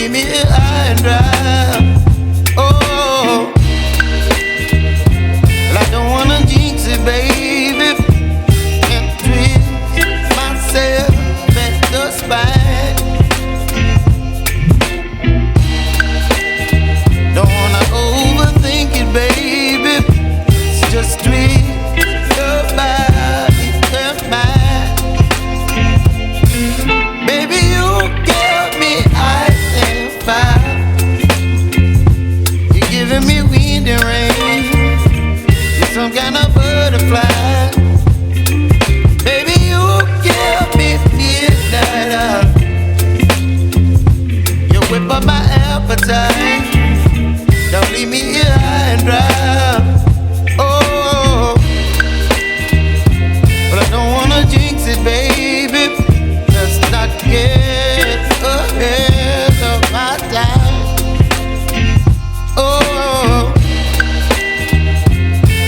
leave me here high and dry. Oh, well, I don't wanna jinx it, baby, and twist myself at the spine. Don't wanna overthink it, baby. It's just twist your body and mine. Baby, you give me ice and fire. You're giving me wind and rain. You're some kind of butterfly. Baby, you give me midnight. You whip up my appetite. Don't leave me here high and dry. Oh, but I don't wanna jinx it, baby. Let's not get ahead of my time. Oh,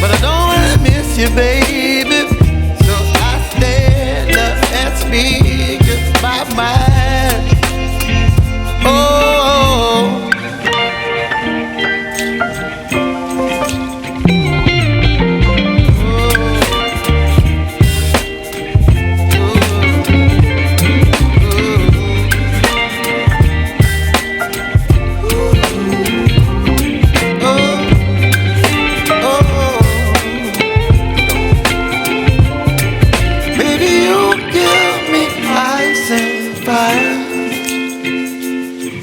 but I don't wanna miss you, baby. So I stand up and speak my mind. Oh.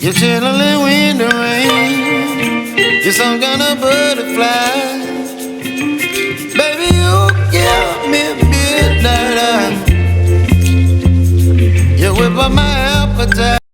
You're chilling wind and rain. You're some kind of butterfly. Baby, you give me midnight. You whip up my appetite.